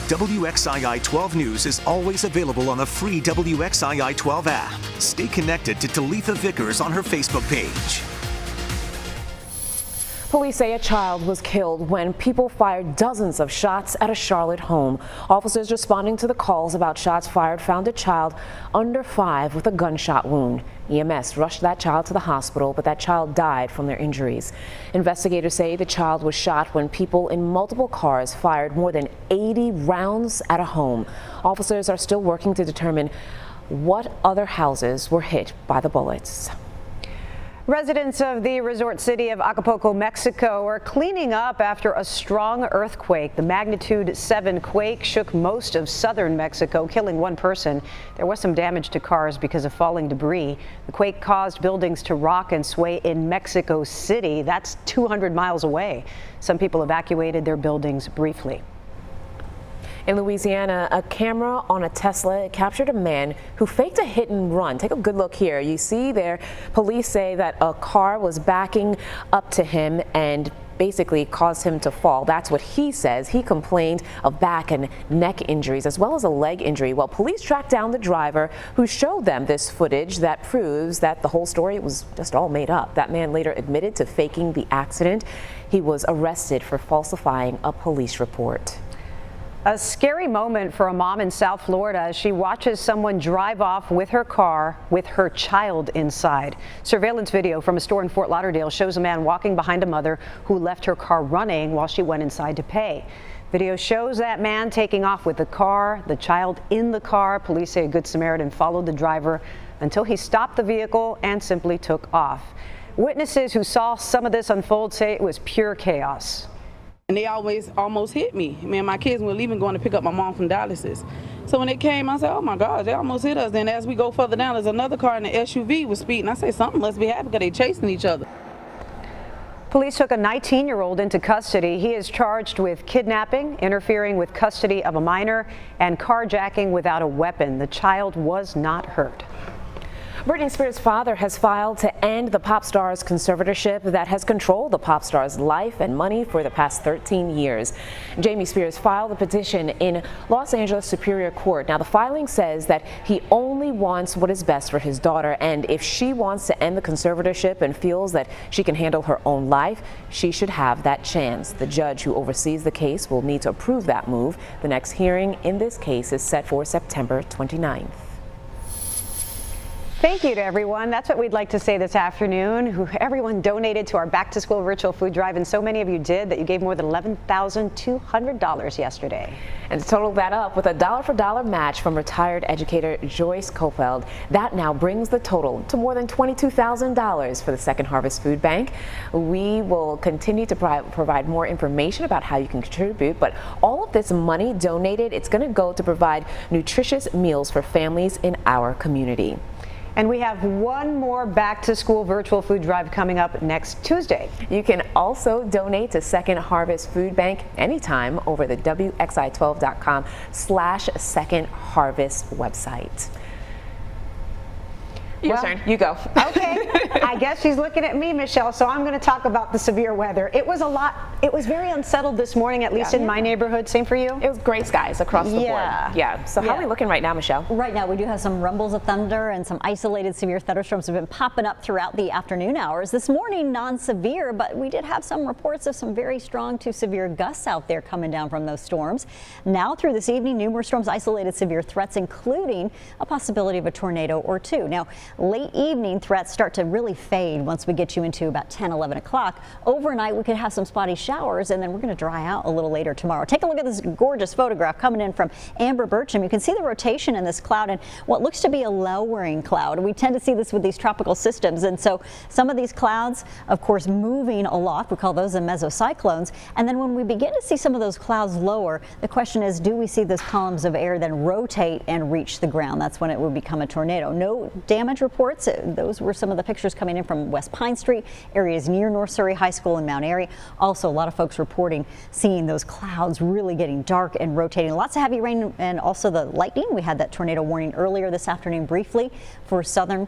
WXII 12 News is always available on the free WXII 12 app. Stay connected to Talitha Vickers on her Facebook page. Police say a child was killed when people fired dozens of shots at a Charlotte home. Officers responding to the calls about shots fired found a child under 5 with a gunshot wound. EMS rushed that child to the hospital, but that child died from their injuries. Investigators say the child was shot when people in multiple cars fired more than 80 rounds at a home. Officers are still working to determine what other houses were hit by the bullets. Residents of the resort city of Acapulco, Mexico are cleaning up after a strong earthquake. The magnitude 7 quake shook most of southern Mexico, killing 1 person. There was some damage to cars because of falling debris. The quake caused buildings to rock and sway in Mexico City. That's 200 miles away. Some people evacuated their buildings briefly. In Louisiana, a camera on a Tesla captured a man who faked a hit and run. Take a good look here. You see there, police say that a car was backing up to him and basically caused him to fall. That's what he says. He complained of back and neck injuries as well as a leg injury. Well, police tracked down the driver who showed them this footage that proves that the whole story was just all made up. That man later admitted to faking the accident. He was arrested for falsifying a police report. A scary moment for a mom in South Florida as she watches someone drive off with her car with her child inside. Surveillance video from a store in Fort Lauderdale shows a man walking behind a mother who left her car running while she went inside to pay. Video shows that man taking off with the car, the child in the car. Police say a Good Samaritan followed the driver until he stopped the vehicle and simply took off. Witnesses who saw some of this unfold say it was pure chaos. And they always almost hit me. Me and my kids were leaving going to pick up my mom from dialysis. So when they came, I said, oh my God, they almost hit us. Then as we go further down, there's another car in the SUV was speeding. I said, something must be happening because they chasing each other. Police took a 19-year-old into custody. He is charged with kidnapping, interfering with custody of a minor, and carjacking without a weapon. The child was not hurt. Britney Spears' father has filed to end the pop star's conservatorship that has controlled the pop star's life and money for the past 13 years. Jamie Spears filed the petition in Los Angeles Superior Court. Now, the filing says that he only wants what is best for his daughter, and if she wants to end the conservatorship and feels that she can handle her own life, she should have that chance. The judge who oversees the case will need to approve that move. The next hearing in this case is set for September 29th. Thank you to everyone. That's what we'd like to say this afternoon. Everyone donated to our back to school virtual food drive, and so many of you did that you gave more than $11,200 yesterday. And to total that up with a dollar-for-dollar match from retired educator Joyce Copeld, that now brings the total to more than $22,000 for the Second Harvest Food Bank. We will continue to provide more information about how you can contribute, but all of this money donated, it's going to go to provide nutritious meals for families in our community. And we have one more back to school virtual food drive coming up next Tuesday. You can also donate to Second Harvest Food Bank anytime over the WXI12.com/Second Harvest website. Your turn. You go. Okay. I guess she's looking at me, Michelle, so I'm going to talk about the severe weather. It was a lot. It was very unsettled this morning, at least in my neighborhood. Same for you? It was gray skies across the board. Yeah. So how are we looking right now, Michelle? Right now, we do have some rumbles of thunder and some isolated severe thunderstorms have been popping up throughout the afternoon hours. This morning, non-severe, but we did have some reports of some very strong to severe gusts out there coming down from those storms. Now through this evening, numerous storms, isolated severe threats, including a possibility of a tornado or two. Now, late evening threats start to really fade once we get you into about 10, 11 o'clock. Overnight, we could have some spotty showers, and then we're going to dry out a little later tomorrow. Take a look at this gorgeous photograph coming in from Amber Burcham. You can see the rotation in this cloud and what looks to be a lowering cloud. We tend to see this with these tropical systems, and so some of these clouds, of course, moving aloft. We call those the mesocyclones. And then when we begin to see some of those clouds lower, the question is, do we see those columns of air then rotate and reach the ground? That's when it would become a tornado. No damage reports. Those were some of the pictures coming in from West Pine Street, areas near North Surrey High School in Mount Airy. Also, a lot of folks reporting seeing those clouds really getting dark and rotating. Lots of heavy rain and also the lightning. We had that tornado warning earlier this afternoon briefly for southern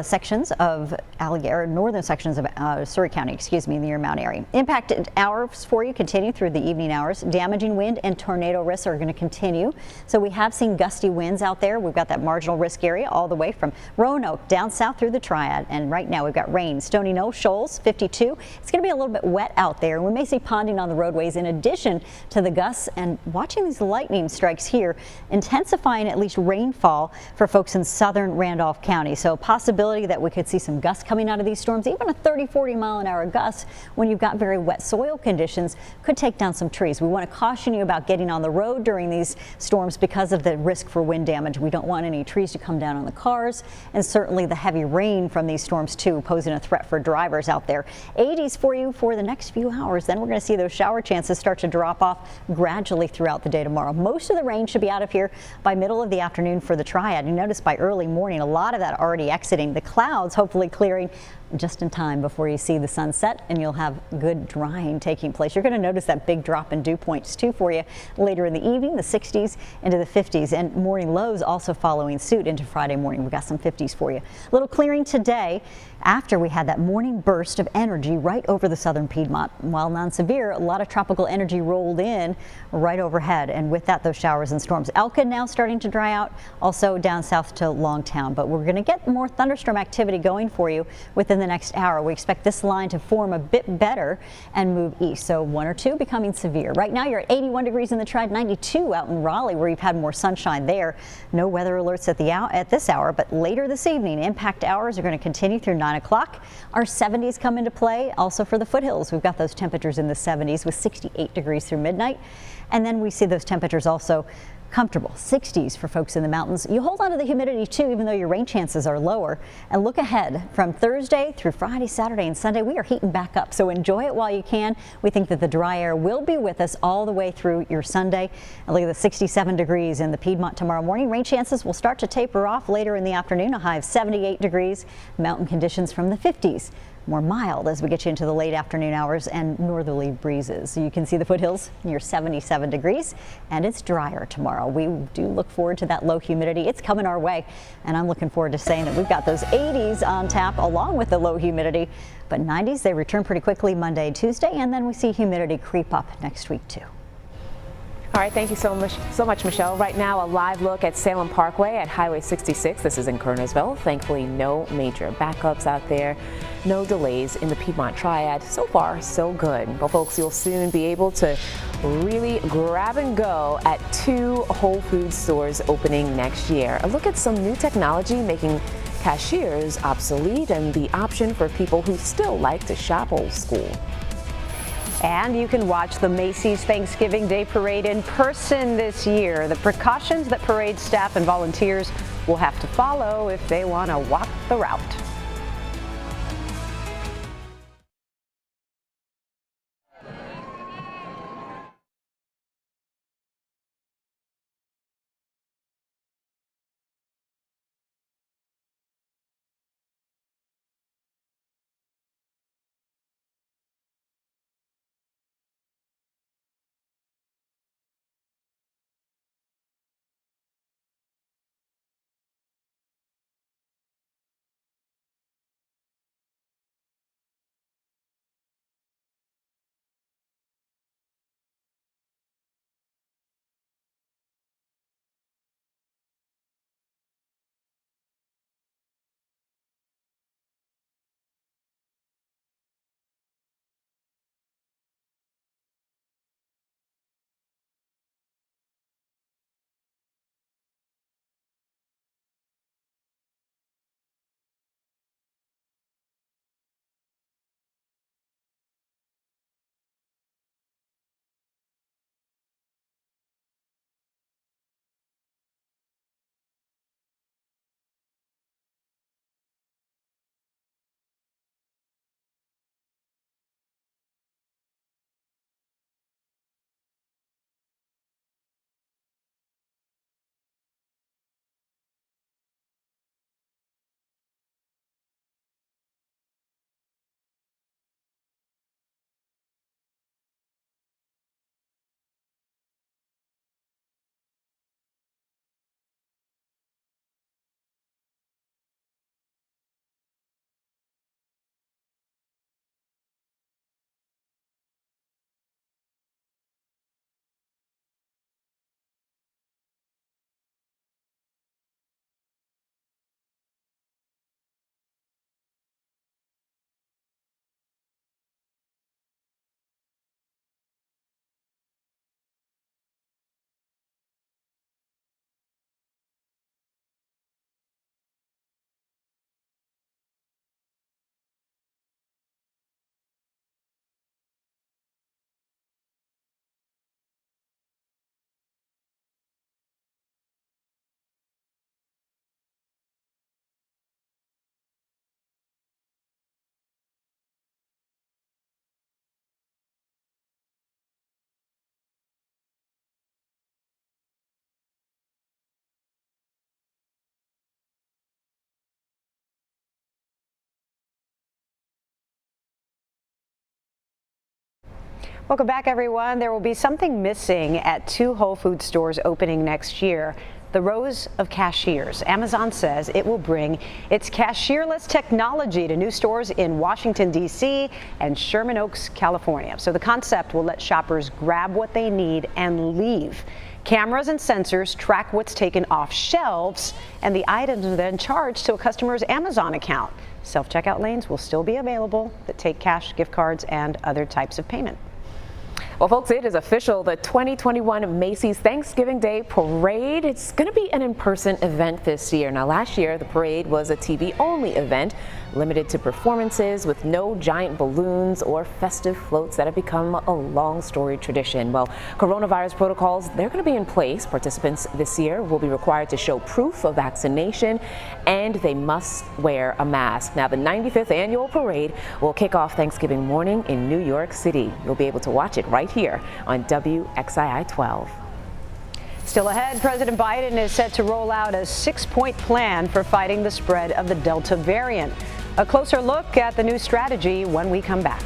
sections of northern sections of Surrey County, excuse me, near Mount Airy. Impacted hours for you continue through the evening hours. Damaging wind and tornado risks are going to continue. So we have seen gusty winds out there. We've got that marginal risk area all the way from Roanoke down south through the Triad. And right now we've got rain. Stony Knoll Shoals 52. It's going to be a little bit wet out there. We may see ponding on the roadways in addition to the gusts, and watching these lightning strikes here, intensifying at least rainfall for folks in southern Randolph County. So possibility that we could see some gusts coming out of these storms, even a 30-40 mile-an-hour gust when you've got very wet soil conditions could take down some trees. We want to caution you about getting on the road during these storms because of the risk for wind damage. We don't want any trees to come down on the cars, and certainly the heavy rain from these storms too, posing a threat for drivers out there. 80s for you for the next few hours. Then we're going to see those shower chances start to drop off gradually throughout the day tomorrow. Most of the rain should be out of here by middle of the afternoon for the Triad. You notice by early morning, a lot of that already exiting. The clouds hopefully clearing just in time before you see the sunset, and you'll have good drying taking place. You're going to notice that big drop in dew points too for you later in the evening, the 60s into the 50s, and morning lows also following suit into Friday morning. We've got some 50s for you. A little clearing today after we had that morning burst of energy right over the southern Piedmont. While non-severe, a lot of tropical energy rolled in right overhead, and with that, those showers and storms. Elkin now starting to dry out, also down south to Longtown, but we're going to get more thunderstorm activity going for you within the next hour. We expect this line to form a bit better and move east, so 1 or 2 becoming severe. Right now you're at 81 degrees in the Triad, 92 out in Raleigh where you've had more sunshine there. No weather alerts at this hour, but later this evening impact hours are going to continue through 9 o'clock. Our 70s come into play also for the foothills. We've got those temperatures in the 70s with 68 degrees through midnight, and then we see those temperatures also comfortable 60s for folks in the mountains. You hold on to the humidity too, even though your rain chances are lower. And look ahead from Thursday through Friday, Saturday, and Sunday. We are heating back up, so enjoy it while you can. We think that the dry air will be with us all the way through your Sunday. And look at the 67 degrees in the Piedmont tomorrow morning. Rain chances will start to taper off later in the afternoon. A high of 78 degrees. Mountain conditions from the 50s. More mild as we get you into the late afternoon hours, and northerly breezes. So you can see the foothills near 77 degrees, and it's drier tomorrow. We do look forward to that low humidity. It's coming our way, and I'm looking forward to saying that we've got those 80s on tap along with the low humidity. But 90s, they return pretty quickly Monday and Tuesday, and then we see humidity creep up next week too. All right, thank you so much, Michelle. Right now, a live look at Salem Parkway at Highway 66. This is in Kernersville. Thankfully, no major backups out there, no delays in the Piedmont Triad. So far, so good. But folks, you'll soon be able to really grab and go at 2 Whole Foods stores opening next year. A look at some new technology making cashiers obsolete and the option for people who still like to shop old school. And you can watch the Macy's Thanksgiving Day Parade in person this year. The precautions that parade staff and volunteers will have to follow if they want to walk the route. Welcome back, everyone. There will be something missing at 2 Whole Foods stores opening next year. The rows of cashiers. Amazon says it will bring its cashierless technology to new stores in Washington, D.C. and Sherman Oaks, California. So the concept will let shoppers grab what they need and leave. Cameras and sensors track what's taken off shelves, and the items are then charged to a customer's Amazon account. Self-checkout lanes will still be available that take cash, gift cards, and other types of payment. Well, folks, it is official. The 2021 Macy's Thanksgiving Day Parade. It's going to be an in-person event this year. Now, last year, the parade was a TV-only event, limited to performances with no giant balloons or festive floats that have become a long storied tradition. Well, coronavirus protocols, they're going to be in place. Participants this year will be required to show proof of vaccination, and they must wear a mask. Now, the 95th annual parade will kick off Thanksgiving morning in New York City. You'll be able to watch it right here on WXII 12. Still ahead, President Biden is set to roll out a 6-point plan for fighting the spread of the Delta variant. A closer look at the new strategy when we come back.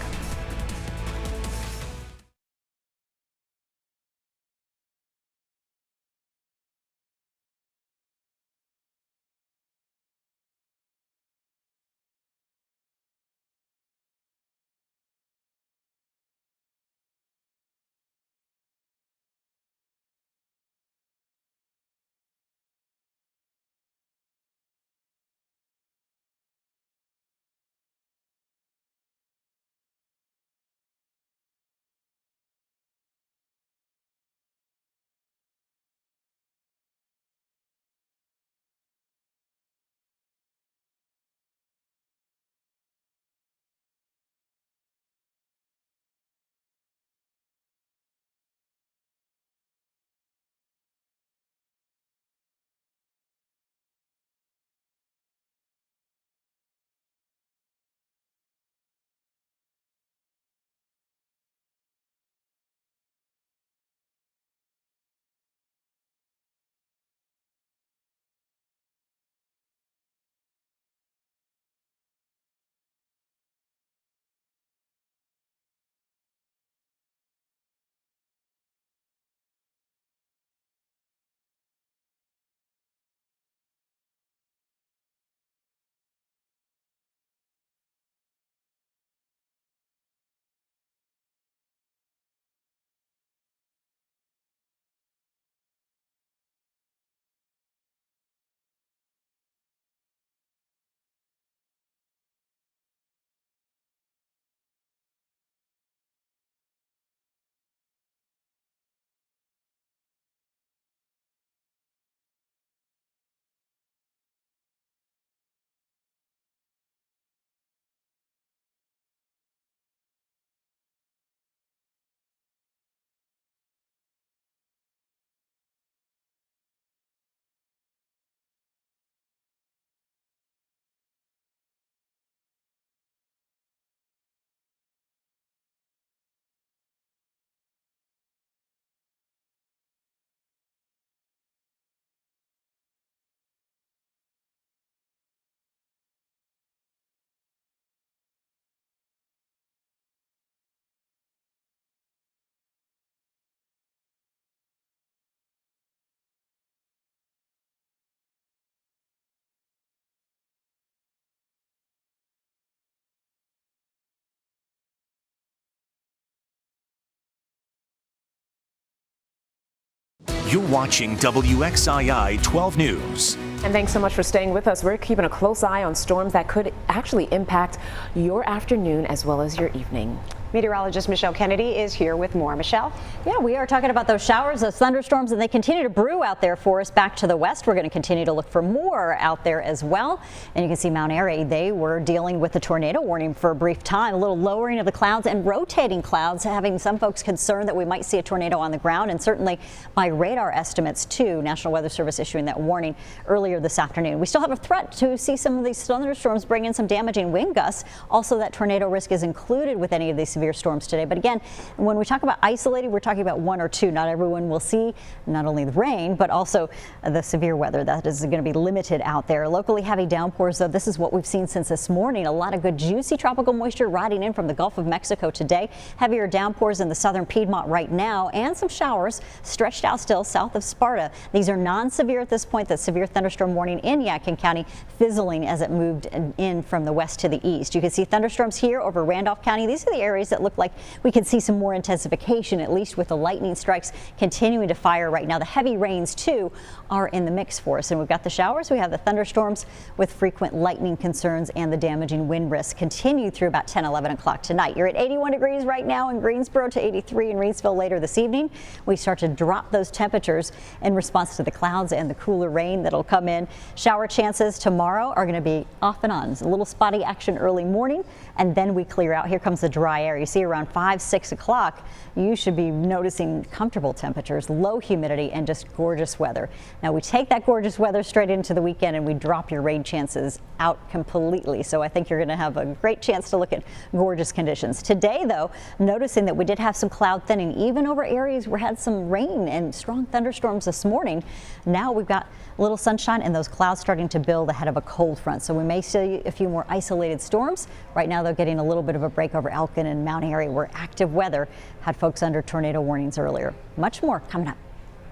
You're watching WXII 12 News. And thanks so much for staying with us. We're keeping a close eye on storms that could actually impact your afternoon as well as your evening. Meteorologist Michelle Kennedy is here with more. Michelle? Yeah, we are talking about those showers, those thunderstorms, and they continue to brew out there for us back to the west. We're going to continue to look for more out there as well. And you can see Mount Airy, they were dealing with the tornado warning for a brief time, a little lowering of the clouds and rotating clouds, having some folks concerned that we might see a tornado on the ground, and certainly by radar estimates too. National Weather Service issuing that warning earlier earlier this afternoon. We still have a threat to see some of these thunderstorms bring in some damaging wind gusts. Also, that tornado risk is included with any of these severe storms today. But again, when we talk about isolated, we're talking about 1 or 2. Not everyone will see not only the rain, but also the severe weather that is going to be limited out there. Locally heavy downpours, though, this is what we've seen since this morning. A lot of good juicy tropical moisture riding in from the Gulf of Mexico today. Heavier downpours in the southern Piedmont right now, and some showers stretched out still south of Sparta. These are non-severe at this point. The severe thunderstorm warning in Yadkin County fizzling as it moved in from the west to the east. You can see thunderstorms here over Randolph County. These are the areas that look like we can see some more intensification, at least with the lightning strikes continuing to fire right now. The heavy rains too are in the mix for us, and we've got the showers, we have the thunderstorms with frequent lightning concerns, and the damaging wind risk continue through about 10-11 o'clock tonight. You're at 81 degrees right now in Greensboro, to 83 in Reidsville later this evening. We start to drop those temperatures in response to the clouds and the cooler rain that'll come in. Shower chances tomorrow are going to be off and on. It's a little spotty action early morning, and then we clear out. Here comes the dry air. You see around 5-6 o'clock, you should be noticing comfortable temperatures, low humidity, and just gorgeous weather. Now we take that gorgeous weather straight into the weekend, and we drop your rain chances out completely. So I think you're going to have a great chance to look at gorgeous conditions. Today, though, noticing that we did have some cloud thinning, even over areas where we had some rain and strong thunderstorms this morning. Now we've got a little sunshine and those clouds starting to build ahead of a cold front. So we may see a few more isolated storms. Right now, they're getting a little bit of a break over Elkin and Mount Airy, where active weather had folks under tornado warnings earlier. Much more coming up.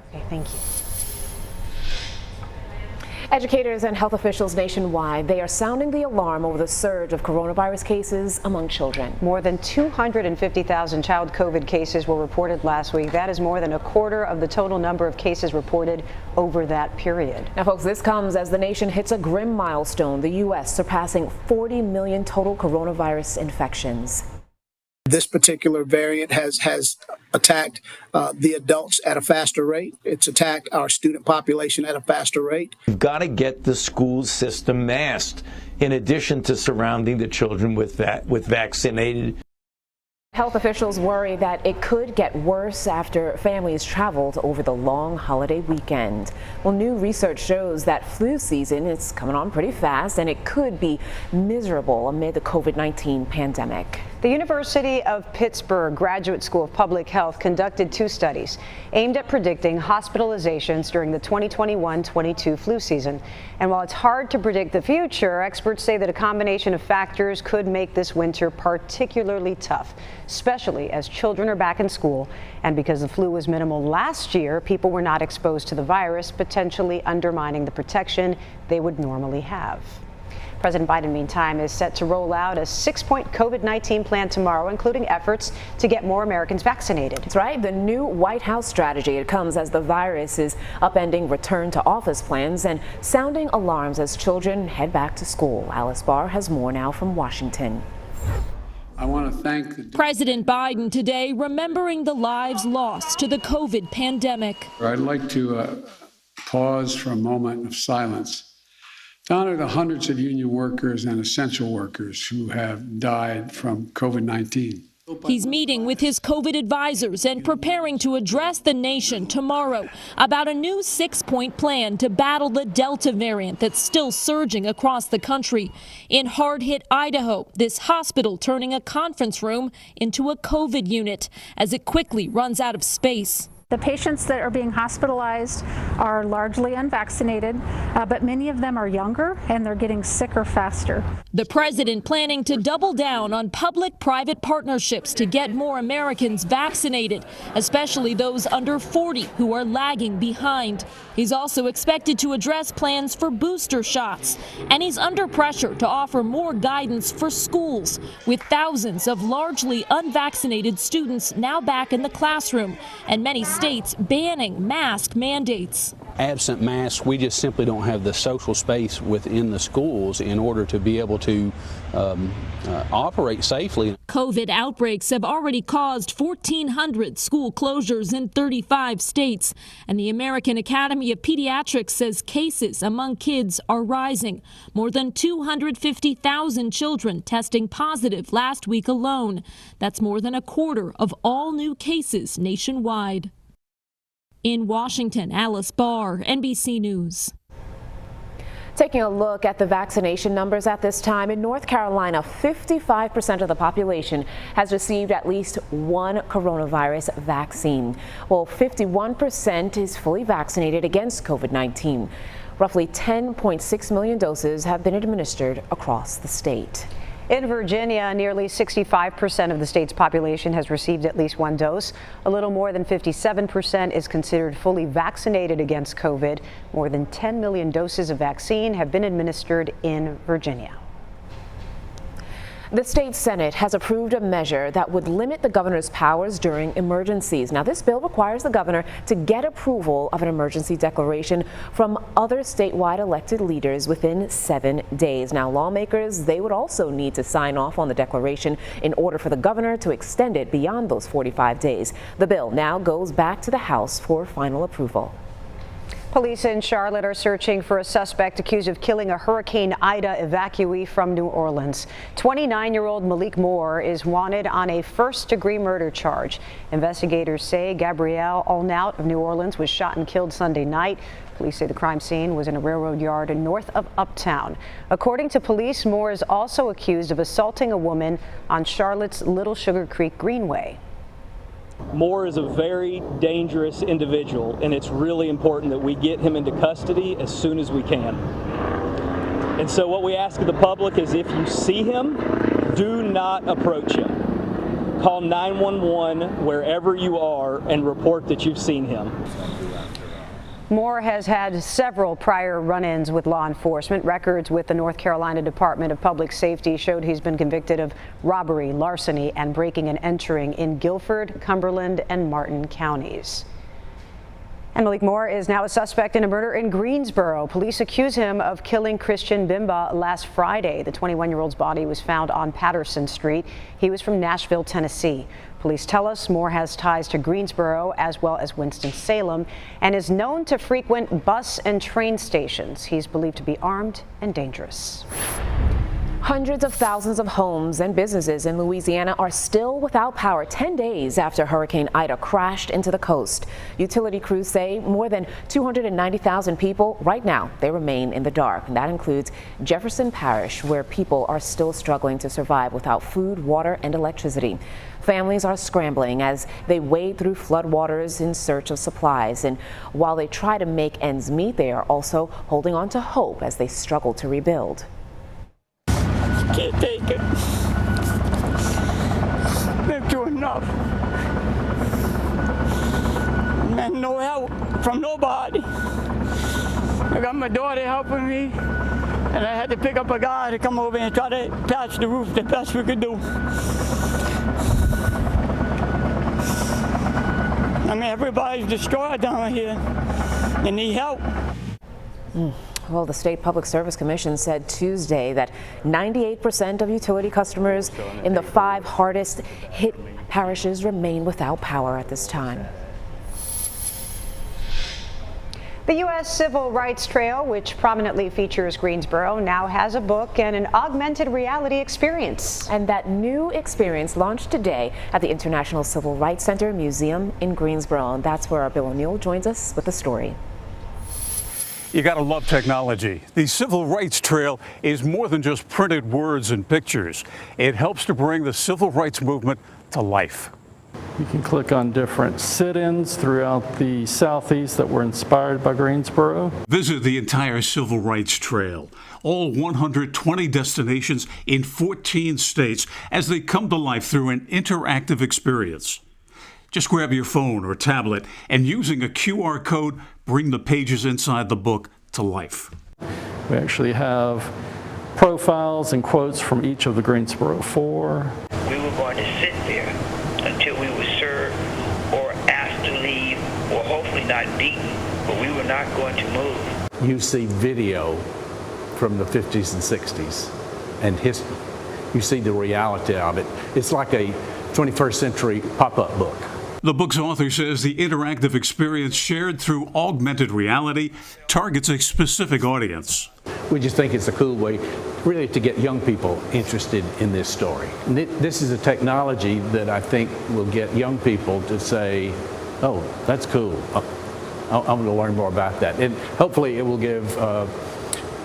Okay, thank you. Educators and health officials nationwide, they are sounding the alarm over the surge of coronavirus cases among children. More than 250,000 child COVID cases were reported last week. That is more than a quarter of the total number of cases reported over that period. Now, folks, this comes as the nation hits a grim milestone, the U.S. surpassing 40 million total coronavirus infections. This particular variant has attacked the adults at a faster rate. It's attacked our student population at a faster rate. We've got to get the school system masked, in addition to surrounding the children with vaccinated. Health officials worry that it could get worse after families traveled over the long holiday weekend. Well, new research shows that flu season is coming on pretty fast, and it could be miserable amid the COVID-19 pandemic. The University of Pittsburgh Graduate School of Public Health conducted 2 studies aimed at predicting hospitalizations during the 2021-22 flu season. And while it's hard to predict the future, experts say that a combination of factors could make this winter particularly tough, especially as children are back in school. And because the flu was minimal last year, people were not exposed to the virus, potentially undermining the protection they would normally have. President Biden, meantime, is set to roll out a 6-point COVID-19 plan tomorrow, including efforts to get more Americans vaccinated. That's right. The new White House strategy. It comes as the virus is upending return to office plans and sounding alarms as children head back to school. Alice Barr has more now from Washington. I want to thank President Biden today remembering the lives lost to the COVID pandemic. I'd like to pause for a moment of silence to honor the hundreds of union workers and essential workers who have died from COVID-19. He's meeting with his COVID advisors and preparing to address the nation tomorrow about a new 6-point plan to battle the Delta variant that's still surging across the country. In hard-hit Idaho, this hospital turning a conference room into a COVID unit as it quickly runs out of space. The patients that are being hospitalized are largely unvaccinated, but many of them are younger and they're getting sicker faster. The president planning to double down on public-private partnerships to get more Americans vaccinated, especially those under 40 who are lagging behind. He's also expected to address plans for booster shots, and he's under pressure to offer more guidance for schools, with thousands of largely unvaccinated students now back in the classroom, and many states banning mask mandates. Absent masks, we just simply don't have the social space within the schools in order to be able to operate safely. COVID outbreaks have already caused 1,400 school closures in 35 states, and the American Academy of Pediatrics says cases among kids are rising. More than 250,000 children testing positive last week alone. That's more than a quarter of all new cases nationwide. In Washington, Alice Barr, NBC News. Taking a look at the vaccination numbers at this time, in North Carolina, 55% of the population has received at least one coronavirus vaccine, while 51% is fully vaccinated against COVID-19. Roughly 10.6 million doses have been administered across the state. In Virginia, nearly 65% of the state's population has received at least one dose. A little more than 57% is considered fully vaccinated against COVID. More than 10 million doses of vaccine have been administered in Virginia. The state Senate has approved a measure that would limit the governor's powers during emergencies. Now, this bill requires the governor to get approval of an emergency declaration from other statewide elected leaders within 7 days. Now, lawmakers, they would also need to sign off on the declaration in order for the governor to extend it beyond those 45 days. The bill now goes back to the House for final approval. Police in Charlotte are searching for a suspect accused of killing a Hurricane Ida evacuee from New Orleans. 29-year-old Malik Moore is wanted on a first-degree murder charge. Investigators say Gabrielle Allnout of New Orleans was shot and killed Sunday night. Police say the crime scene was in a railroad yard north of Uptown. According to police, Moore is also accused of assaulting a woman on Charlotte's Little Sugar Creek Greenway. Moore is a very dangerous individual, and it's really important that we get him into custody as soon as we can. And so what we ask of the public is, if you see him, do not approach him. Call 911 wherever you are and report that you've seen him. Moore has had several prior run-ins with law enforcement. Records with the North Carolina Department of Public Safety showed he's been convicted of robbery, larceny, and breaking and entering in Guilford, Cumberland, and Martin counties. And Malik Moore is now a suspect in a murder in Greensboro. Police accuse him of killing Christian Bimba last Friday. The 21-year-old's body was found on Patterson Street. He was from Nashville, Tennessee. Police tell us Moore has ties to Greensboro as well as Winston-Salem and is known to frequent bus and train stations. He's believed to be armed and dangerous. Hundreds of thousands of homes and businesses in Louisiana are still without power 10 days after Hurricane Ida crashed into the coast. Utility crews say more than 290,000 people right now, they remain in the dark. And that includes Jefferson Parish, where people are still struggling to survive without food, water, and electricity. Families are scrambling as they wade through floodwaters in search of supplies. And while they try to make ends meet, they are also holding on to hope as they struggle to rebuild. Can't take it. Been through enough. Man, no help from nobody. I got my daughter helping me, and I had to pick up a guy to come over and try to patch the roof the best we could do. I mean, everybody's destroyed down here. They need help. Well, the State Public Service Commission said Tuesday that 98% of utility customers in the 5 hardest hit parishes remain without power at this time. The U.S. Civil Rights Trail, which prominently features Greensboro, now has a book and an augmented reality experience. And that new experience launched today at the International Civil Rights Center Museum in Greensboro. And that's where our Bill O'Neill joins us with the story. You gotta love technology. The Civil Rights Trail is more than just printed words and pictures. It helps to bring the civil rights movement to life. You can click on different sit-ins throughout the Southeast that were inspired by Greensboro. Visit the entire Civil Rights Trail, all 120 destinations in 14 states as they come to life through an interactive experience. Just grab your phone or tablet and using a QR code, bring the pages inside the book to life. We actually have profiles and quotes from each of the Greensboro 4. We were going to sit there until we were served or asked to leave or hopefully not beaten, but we were not going to move. You see video from the 50s and 60s and history. You see the reality of it. It's like a 21st century pop-up book. The book's author says the interactive experience shared through augmented reality targets a specific audience. We just think it's a cool way really to get young people interested in this story. This is a technology that I think will get young people to say, oh, that's cool. I'm going to learn more about that. And hopefully it will give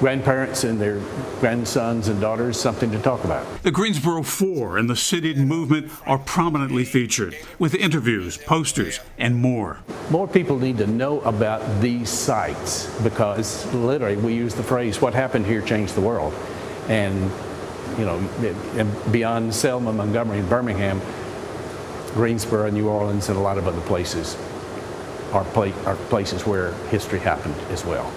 grandparents and their grandsons and daughters something to talk about. The Greensboro Four and the Sit-In movement are prominently featured with interviews, posters, and more. More people need to know about these sites because literally we use the phrase, what happened here changed the world. And, you know, and beyond Selma, Montgomery, and Birmingham, Greensboro, New Orleans, and a lot of other places are places where history happened as well.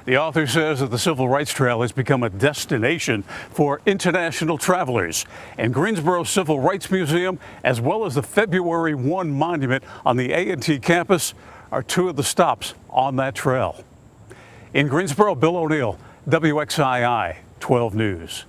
The author says that the Civil Rights Trail has become a destination for international travelers. And Greensboro Civil Rights Museum, as well as the February 1 monument on the A&T campus, are two of the stops on that trail. In Greensboro, Bill O'Neill, WXII 12 News.